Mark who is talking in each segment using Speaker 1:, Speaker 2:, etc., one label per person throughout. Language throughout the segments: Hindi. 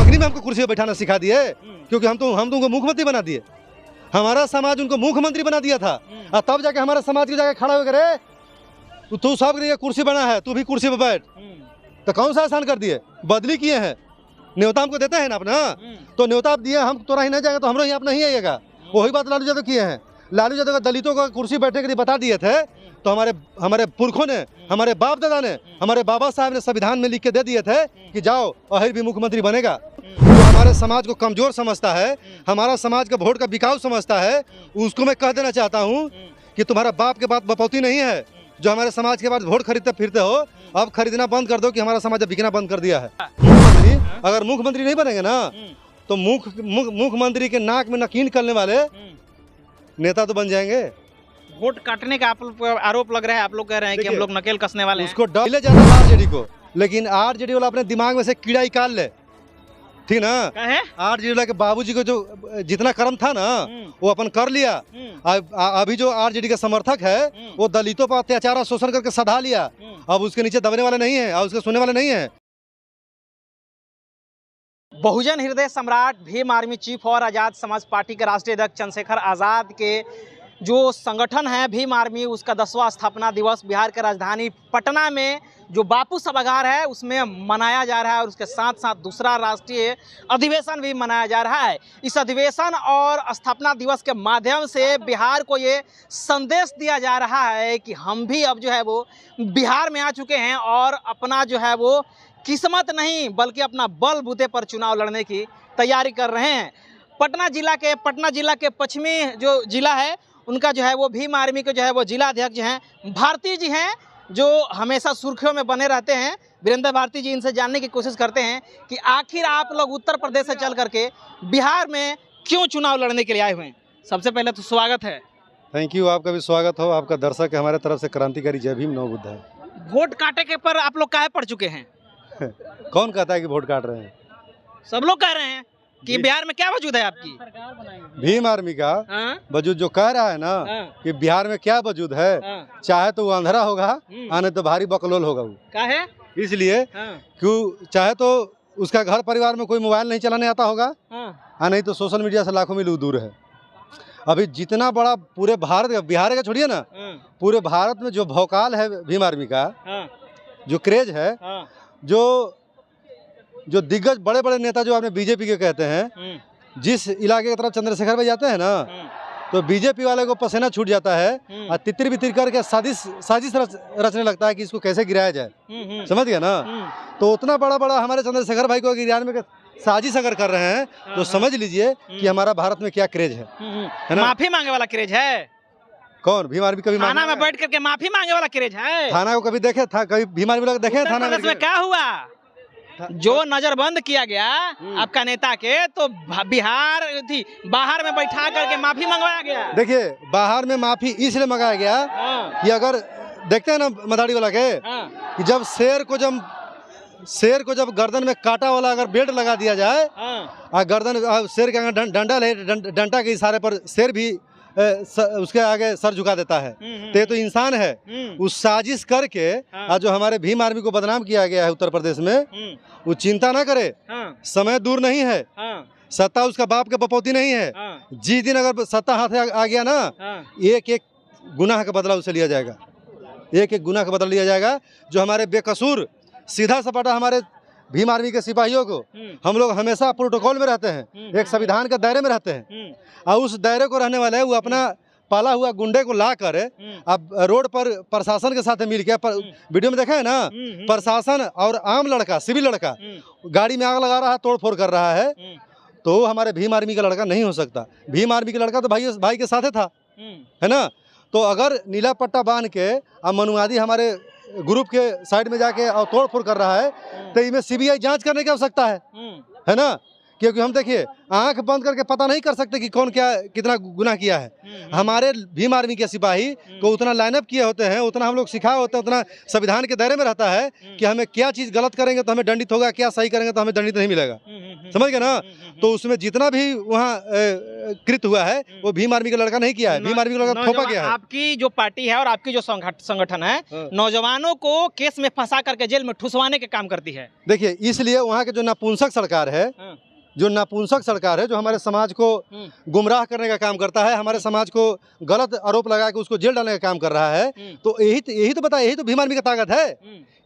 Speaker 1: लेकिन में हमको कुर्सी पे बैठाना सिखा दिए, क्योंकि हम तुमको मुख्यमंत्री बना दिए। हमारा समाज उनको मुख्यमंत्री बना दिया था, और तब जाके हमारा समाज के जाके खड़ा हो करे तू सब के लिए कुर्सी बना है, तू भी कुर्सी पे बैठ। तो कौन सा आसान कर दिए, बदली किए हैं। न्योता हमको देते हैं ना अपना, तो न्योता आप दिए, हम तोरा ही नहीं जाएगा तो हम यहाँ नहीं आइएगा। वही बात लालू यादव किए हैं। लालू यादव का दलितों को कुर्सी बैठने के लिए बता दिए थे, तो हमारे पुरखों ने, हमारे बाप दादा ने, हमारे बाबा साहब ने संविधान में लिख के दे दिए थे कि जाओ अहिर भी मुख्यमंत्री बनेगा। जो हमारे समाज को कमजोर समझता है, हमारा समाज का वोट का बिकाऊ समझता है, उसको मैं कह देना चाहता हूँ कि तुम्हारा बाप के बात बपौती नहीं है। जो हमारे समाज के बाद वोट खरीदते फिरते हो, अब खरीदना बंद कर दो कि हमारा समाज बिकना बंद कर दिया है। मुख्यमंत्री अगर मुख्यमंत्री नहीं बनेंगे ना, तो मुख्यमंत्री के नाक में नकीन करने वाले नेता तो बन जाएंगे।
Speaker 2: वोट काटने का आरोप लग रहा है, आप लोग कह रहे हैं कि हम लोग नकेल कसने वाले हैं।
Speaker 1: उसको डर जाता है आरजेडी को, लेकिन आरजेडी वाला अपने दिमाग में से कीड़ा निकाल ले, ठीक ना। आरजेडी वाला के बाबूजी को जो जितना कर्म था ना वो अपन कर लिया। अभी जो आरजेडी का समर्थक है वो दलितों पर अत्याचार और शोषण करके सधा लिया, अब उसके नीचे दबने वाले नहीं है और उसके सुनने वाले नहीं है।
Speaker 2: बहुजन हृदय सम्राट भीम आर्मी चीफ और आज़ाद समाज पार्टी के राष्ट्रीय अध्यक्ष चंद्रशेखर आज़ाद के जो संगठन है भीम आर्मी, उसका 10वां स्थापना दिवस बिहार के राजधानी पटना में जो बापू सभागार है उसमें मनाया जा रहा है, और उसके साथ साथ दूसरा राष्ट्रीय अधिवेशन भी मनाया जा रहा है। इस अधिवेशन और स्थापना दिवस के माध्यम से बिहार को ये संदेश दिया जा रहा है कि हम भी अब जो है वो बिहार में आ चुके हैं और अपना जो है वो किस्मत नहीं बल्कि अपना बल बूते पर चुनाव लड़ने की तैयारी कर रहे हैं। पटना जिला के पश्चिमी जो जिला है उनका जो है वो भीम आर्मी के जो है वो जिला अध्यक्ष हैं भारती जी हैं, जो हमेशा सुर्खियों में बने रहते हैं। वीरेंद्र भारती जी, इनसे जानने की कोशिश करते हैं कि आखिर आप लोग उत्तर प्रदेश से चल करके बिहार में क्यों चुनाव लड़ने के लिए आए हुए हैं। सबसे पहले तो स्वागत है।
Speaker 1: थैंक यू, आपका भी स्वागत हो। आपका दर्शक है हमारे तरफ से क्रांतिकारी जय भीम नव बुद्ध है।
Speaker 2: वोट काटे के पर आप लोग काहे पड़ चुके हैं?
Speaker 1: कौन कहता है कि वोट काट रहे हैं?
Speaker 2: सब लोग कह रहे हैं कि बिहार में क्या वजूद है आपकी?
Speaker 1: भीम आर्मी का वजूद जो कह रहा है ना कि बिहार में क्या वजूद है, चाहे तो वो अंधेरा होगा और नहीं तो भारी बकलोल होगा। वो
Speaker 2: क्या है
Speaker 1: इसलिए क्यों, चाहे तो उसका घर परिवार में कोई मोबाइल नहीं चलाने आता होगा और नहीं तो सोशल मीडिया से लाखों मील दूर है। अभी जितना बड़ा पूरे भारत, बिहार का छोड़िए ना, पूरे भारत में जो भौकाल है भीम आर्मी का, जो क्रेज है, जो दिग्गज बड़े बड़े नेता जो आपने बीजेपी के कहते हैं, जिस इलाके की तरफ चंद्रशेखर भाई जाते हैं ना, तो बीजेपी वाले को पसीना छूट जाता है और तितर बितर करके साजिश रचने लगता है कि इसको कैसे गिराया जाए। समझ गया ना। तो उतना बड़ा हमारे चंद्रशेखर भाई को गिराने में साजिश अगर कर रहे हैं तो समझ लीजिए कि हमारा भारत में क्या क्रेज है ना।
Speaker 2: माफी मांगे वाला क्रेज है।
Speaker 1: कौन? भीम आर्मी कभी
Speaker 2: थाना में बैठ करके माफी मांगे वाला क्रेज है।
Speaker 1: थाना को कभी देखे था? कभी भीम आर्मी लोग देखे थाना
Speaker 2: में? क्या हुआ जो नजरबंद किया गया आपका नेता के, तो बिहार थी बाहर में बैठा करके माफी मंगवाया गया।
Speaker 1: देखिए, बाहर में माफी इसलिए मंगाया गया कि अगर देखते हैं ना मदारी वाला के कि जब शेर को जब गर्दन में कांटा वाला अगर बेल्ट लगा दिया जाए और गर्दन शेर के अगर डंडा के इशारे पर शेर भी उसके आगे सर झुका देता है, तो ये तो इंसान है। उस साजिश करके आज जो हमारे भीम आर्मी को बदनाम किया गया है उत्तर प्रदेश में, वो चिंता ना करे, समय दूर नहीं है। सत्ता उसका बाप के बपौती नहीं है। जिस दिन अगर सत्ता हाथ आ गया ना, एक एक गुनाह का बदला उसे लिया जाएगा, एक एक गुनाह का बदला लिया जाएगा। जो हमारे बेकसूर सीधा सपाटा हमारे भीम आर्मी के सिपाहियों को, हम लोग हमेशा प्रोटोकॉल में रहते हैं, एक संविधान के दायरे में रहते हैं, और उस दायरे को रहने वाले वो अपना पाला हुआ गुंडे को ला कर अब रोड पर प्रशासन के साथ मिल के, वीडियो में देखा है ना, प्रशासन और आम लड़का, सिविल लड़का गाड़ी में आग लगा रहा है, तोड़ फोड़ कर रहा है, तो हमारे भीम आर्मी का लड़का नहीं हो सकता। भीम आर्मी का लड़का तो भाई के साथ था, है ना। तो अगर नीला पट्टा बांध के अब मनुवादी हमारे ग्रुप के साइड में जाके और तोड़ फोड़ कर रहा है, तो इसमें सीबीआई जांच करने की आवश्यकता है ना। क्योंकि हम देखिए आंख बंद करके पता नहीं कर सकते कि कौन क्या कितना गुनाह किया है। हमारे भीम आर्मी के सिपाही को उतना लाइनअप किए होते हैं, उतना हम लोग सिखाए होते हैं, उतना संविधान के दायरे में रहता है कि हमें क्या चीज़ गलत करेंगे तो हमें दंडित होगा, क्या सही करेंगे तो हमें दंडित नहीं मिलेगा। समझ गए ना? तो उसमें जितना भी वहाँ कृत हुआ है वो भीम आर्मी का लड़का नहीं किया है, भीम आर्मी का लड़का थोपा गया है।
Speaker 2: आपकी जो पार्टी है और आपकी जो संगठन है नौजवानों को केस में फंसा करके जेल में ठुसवाने के काम करती है।
Speaker 1: देखिए इसलिए वहाँ के जो नपुंसक सरकार है, जो हमारे समाज को गुमराह करने का काम करता है, हमारे समाज को गलत आरोप लगा के उसको जेल डालने का काम कर रहा है, तो यही तो बताया, यही तो भीम आर्मी की ताकत है।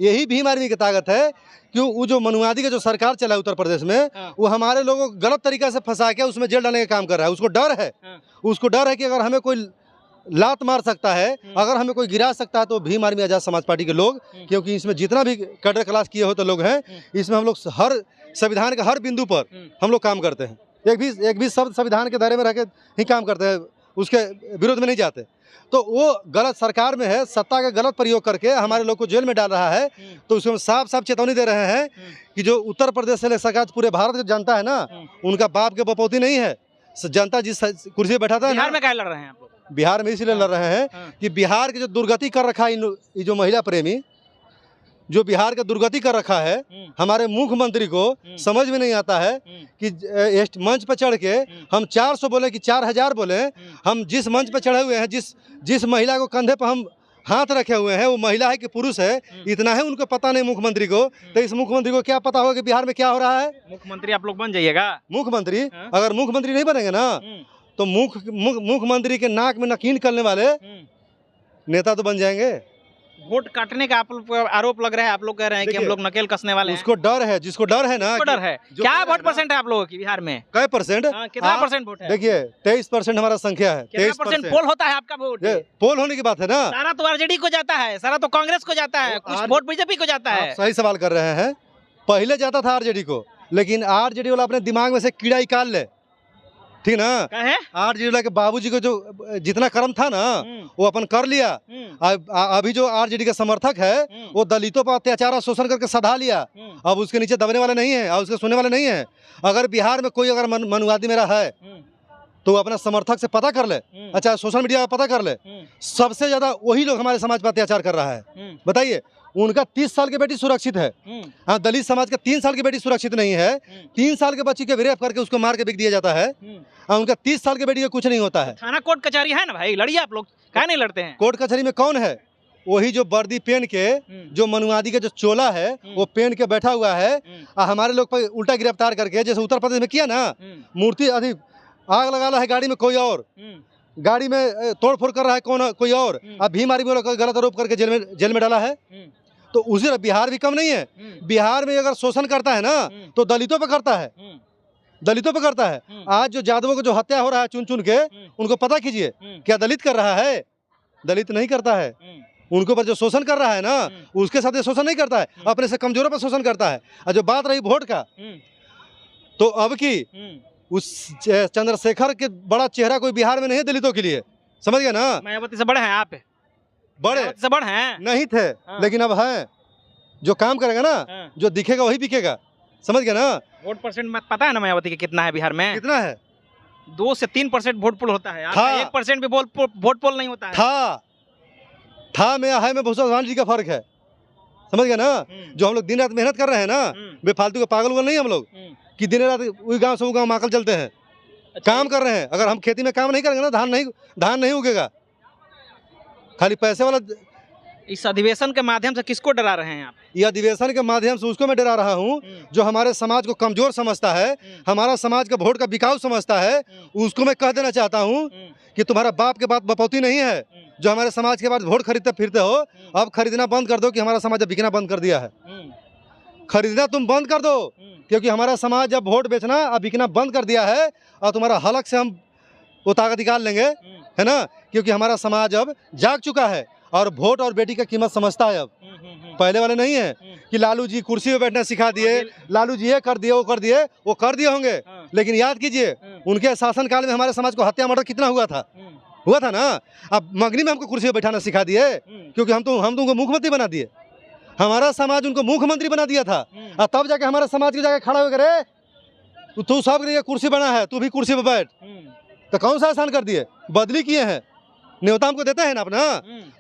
Speaker 1: यही भीम आर्मी की ताकत है कि वो जो मनुवादी का जो सरकार चला है उत्तर प्रदेश में, वो हमारे लोगों को गलत तरीका से फंसा के उसमें जेल डालने का काम कर रहा है। उसको डर है कि अगर हमें कोई लात मार सकता है, अगर हमें कोई गिरा सकता है तो भीम आर्मी आजाद समाज पार्टी के लोग, क्योंकि इसमें जितना भी कैडर क्लास किए होते लोग हैं, इसमें हम लोग हर संविधान के हर बिंदु पर हम लोग काम करते हैं। एक भी शब्द संविधान के दायरे में रह के ही काम करते हैं, उसके विरोध में नहीं जाते। तो वो गलत सरकार में है, सत्ता का गलत प्रयोग करके हमारे लोग को जेल में डाल रहा है। तो उसमें साफ साफ चेतावनी दे रहे हैं कि जो उत्तर प्रदेश से सरकार पूरे भारत की जनता है ना, उनका बाप के बपौती नहीं है। जनता जिस कुर्सी पर बैठा था,
Speaker 2: बिहार में क्या लड़ रहे हैं आप लोग?
Speaker 1: बिहार में इसलिए लड़ रहे हैं कि बिहार की जो दुर्गति कर रखा है ये जो महिला प्रेमी जो बिहार का दुर्गति कर रखा है, हमारे मुख्यमंत्री को समझ में नहीं आता है कि मंच पर चढ़ के हम 400 बोले कि 4000 बोले। हम जिस मंच पर चढ़े हुए हैं, जिस महिला को कंधे पर हम हाथ रखे हुए हैं, वो महिला है कि पुरुष है, इतना है उनको पता नहीं मुख्यमंत्री को। तो इस मुख्यमंत्री को क्या पता होगा कि बिहार में क्या हो रहा है?
Speaker 2: मुख्यमंत्री आप लोग बन जाइएगा।
Speaker 1: मुख्यमंत्री अगर मुख्यमंत्री नहीं बनेंगे ना, तो मुख्यमंत्री के नाक में नकीन करने वाले नेता तो बन जाएंगे।
Speaker 2: वोट काटने का आरोप लग रहा है, आप लोग कह रहे हैं कि हम लोग नकेल कसने वाले हैं।
Speaker 1: उसको डर है, जिसको डर है ना,
Speaker 2: डर है। क्या वोट परसेंट है आप लोगों की बिहार में?
Speaker 1: कई परसेंट?
Speaker 2: कितना परसेंट वोट है?
Speaker 1: देखिए 23% हमारा संख्या है।
Speaker 2: 23% पोल होता है आपका वोट?
Speaker 1: पोल होने की बात है ना।
Speaker 2: सारा तो आरजेडी को जाता है, सारा तो कांग्रेस को जाता है, कुछ वोट बीजेपी को जाता है।
Speaker 1: सही सवाल कर रहे हैं। पहले जाता था आरजेडी को, लेकिन आरजेडी वाला अपने दिमाग में से कीड़ा निकाल ले, ठीक ना? आरजेडी वाला के बाबूजी को जो जितना कर्म था ना वो अपन कर लिया। अभी जो आरजेडी का समर्थक है वो दलितों पर अत्याचार और शोषण करके सधा लिया। अब उसके नीचे दबने वाले नहीं है और उसके सुनने वाले नहीं है। अगर बिहार में कोई अगर मनुवादी मेरा है तो अपना समर्थक से पता कर ले, अच्छा सोशल मीडिया पर पता कर ले, सबसे ज्यादा वही लोग हमारे समाज पर अत्याचार कर रहा है। बताइए, उनका 30 साल की बेटी सुरक्षित है, हाँ दलित समाज का 3 साल की बेटी सुरक्षित नहीं है। 3 साल के बच्ची के रेप करके उसको मार के बिक दिया जाता है, उनका 30 साल की बेटी का कुछ नहीं होता है।
Speaker 2: थाना कोर्ट कचहरी है ना भाई, लड़िए आप लोग, क्या नहीं लड़ते हैं?
Speaker 1: कोर्ट कचहरी में कौन है? वही जो वर्दी पहन के, जो मनुवादी का जो चोला है वो पहन के बैठा हुआ है, हमारे लोग पर उल्टा गिरफ्तार करके, जैसे उत्तर प्रदेश में किया ना, मूर्ति अधिक आग लगा रहा है गाड़ी में कोई और, गाड़ी में तोड़फोड़ कर रहा है कोई और, अब भीम आर्मी वाला गलत आरोप करके जेल में डाला है। तो उसी बिहार भी कम नहीं है। बिहार में अगर शोषण करता है ना तो दलितों पे करता है, दलितों पे करता है। आज जो यादवों को जो हत्या हो रहा है चुन चुन के, उनको पता कीजिए क्या दलित कर रहा है? दलित नहीं करता है। उनके ऊपर जो शोषण कर रहा है ना, उसके साथ ये शोषण नहीं करता है, अपने से कमजोरों पर शोषण करता है। और जो बात रही वोट का, तो अब की उस चंद्रशेखर के बड़ा चेहरा कोई बिहार में नहीं है दलितों के लिए, समझ गया ना?
Speaker 2: मायावती से बड़े हैं आप?
Speaker 1: बड़े
Speaker 2: से बड़े हैं
Speaker 1: नहीं थे, लेकिन अब हैं। जो काम करेगा ना, जो दिखेगा वही बिकेगा, समझ गया ना?
Speaker 2: वोट परसेंट में पता है ना मायावती के कितना है बिहार में?
Speaker 1: कितना है?
Speaker 2: 2 से 3% वोट पोल होता है। 1% भी वोट पोल नहीं होता है।
Speaker 1: था में है में भूषण जी का फर्क है, समझ गया ना? जो हम लोग दिन रात मेहनत कर रहे हैं ना, बेफालतू के पागल उगल नहीं हम लोग कि दिन रात वही गांव से वो गांव माकल चलते हैं। काम कर रहे हैं। अगर हम खेती में काम नहीं करेंगे ना, धान नहीं उगेगा। खाली पैसे वाला।
Speaker 2: इस अधिवेशन के माध्यम से किसको डरा रहे हैं आप?
Speaker 1: ये अधिवेशन के माध्यम से उसको मैं डरा रहा हूँ जो हमारे समाज को कमजोर समझता है, हमारा समाज का वोट का बिकाऊ समझता है। उसको मैं कह देना चाहता हूँ कि तुम्हारा बाप के बात बपौती नहीं है जो हमारे समाज के बाद वोट खरीदते फिरते हो। अब खरीदना बंद कर दो कि हमारा समाज अब बिकना बंद कर दिया है। खरीदना तुम बंद कर दो, क्योंकि हमारा समाज जब वोट बेचना अब बिकना बंद कर दिया है और तुम्हारा हलक से हम वो ताकत निकाल लेंगे, है ना? क्योंकि हमारा समाज अब जाग चुका है और वोट और बेटी का कीमत समझता है। अब पहले वाले नहीं है कि लालू जी कुर्सी पे बैठना सिखा दिए, लालू जी ये कर दिए वो कर दिए होंगे, लेकिन याद कीजिए उनके शासनकाल में हमारे समाज को हत्या मर्डर कितना हुआ था ना। अब मगनी में हमको कुर्सी पे बैठाना सिखा दिए, क्योंकि हम तो उनको मुख्यमंत्री बना दिए। हमारा समाज उनको मुख्यमंत्री बना दिया था और तब जाके हमारा समाज के जाके खड़ा हो गए, तू सब लिए कुर्सी बना है, तू भी कुर्सी पे बैठ। तो कौन सा आसान कर दिए? बदली किए हैं, न्योता हमको देते हैं ना अपना,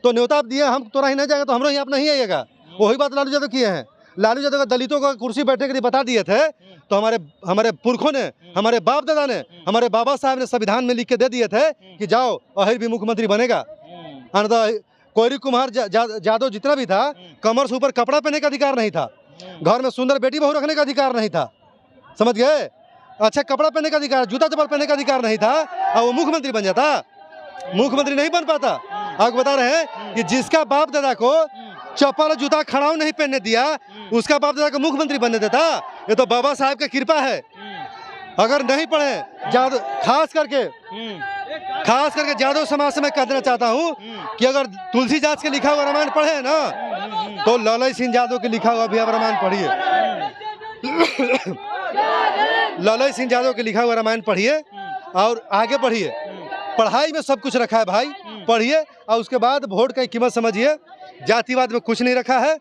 Speaker 1: तो न्योता आप दिए, हम तोरा ही नहीं जाएगा तो हमरो यहाँ नहीं आइएगा। वही बात लालू यादव किए हैं। लालू यादव दलितों को कुर्सी बैठने के लिए बता दिए थे, तो हमारे पुरखों ने, हमारे बाप दादा ने, हमारे बाबा साहब ने संविधान में लिख के दे दिए थे कि जाओ अहिर भी मुख्यमंत्री बनेगा। कोयरी कुमार जादव जितना भी था, कमर से ऊपर कपड़ा पहनने का अधिकार नहीं था, घर में सुंदर बेटी बहू रखने का अधिकार नहीं था, समझ गए? अच्छा कपड़ा पहनने का अधिकार, जूता चप्पल पहनने का अधिकार नहीं था, और वो मुख्यमंत्री बन जाता? मुख्यमंत्री नहीं बन पाता। आपको बता रहे हैं कि जिसका बाप दादा को चप्पल और जूता खड़ाऊ नहीं पहनने दिया, उसका बाप दादा को मुख्यमंत्री बनने देता? ये तो बाबा साहब की कृपा है। अगर नहीं पढ़े जादव, खास करके जादव समाज से मैं कह देना चाहता हूँ कि अगर तुलसीदास के लिखा हुआ रामायण पढ़े ना, तो लौलई सिंह यादव के लिखा हुआ भी आप रामायण पढ़िए। लौलई सिंह यादव के लिखा हुआ रामायण पढ़िए और आगे बढ़िए। पढ़ाई में सब कुछ रखा है भाई, पढ़िए और उसके बाद वोट की कीमत समझिए। जातिवाद में कुछ नहीं रखा है।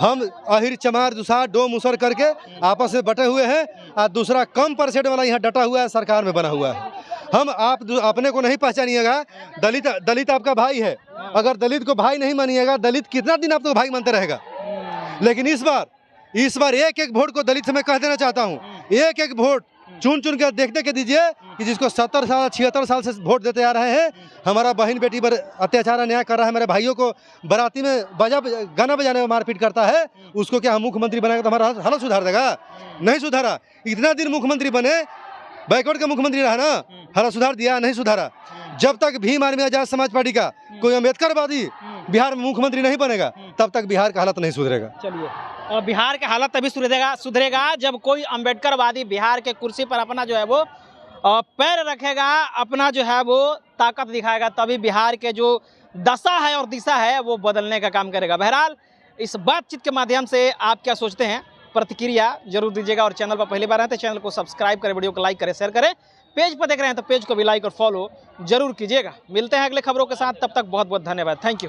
Speaker 1: हम अहिर चमार दुसार डो मुसर करके आपस में बटे हुए हैं, और दूसरा कम परसेंट वाला यहाँ डटा हुआ है, सरकार में बना हुआ है। हम आप अपने को नहीं पहचानिएगा। दलित आपका भाई है, अगर दलित को भाई नहीं मानिएगा, दलित कितना दिन आपको भाई मानते रहेगा। लेकिन इस बार एक एक वोट को दलित से मैं कह देना चाहता हूँ, एक एक वोट चुन चुन के देखते के दीजिए कि जिसको 70 साल 76 साल से वोट देते आ रहे हैं, हमारा बहन बेटी पर अत्याचार अन्याय कर रहा है, मेरे भाइयों को बाराती में गाना बजाने में मारपीट करता है, उसको क्या हम मुख्यमंत्री बनाएगा तो हमारा हालत सुधार देगा? नहीं सुधारा। इतना दिन मुख्यमंत्री बने, बैकवर्ड का मुख्यमंत्री रहा ना, हालत सुधार दिया? नहीं सुधारा। जब तक भीम आर्मी आजाद समाज पार्टी का कोई अम्बेडकरवादी बिहार में मुख्यमंत्री नहीं बनेगा, तब तक बिहार का हालत नहीं सुधरेगा।
Speaker 2: चलिए, और बिहार का हालत तभी सुधरेगा जब कोई अम्बेडकरवादी बिहार के कुर्सी पर अपना जो है वो पैर रखेगा, अपना जो है वो ताकत दिखाएगा, तभी बिहार के जो दशा है और दिशा है वो बदलने का काम करेगा। बहरहाल इस बातचीत के माध्यम से आप क्या सोचते हैं, प्रतिक्रिया जरूर दीजिएगा। और चैनल पर पहली बार आए तो चैनल को सब्सक्राइब करें, वीडियो को लाइक करें, शेयर करें। पेज पर देख रहे हैं तो पेज को भी लाइक और फॉलो जरूर कीजिएगा। मिलते हैं अगले खबरों के साथ, तब तक बहुत बहुत धन्यवाद। Thank you.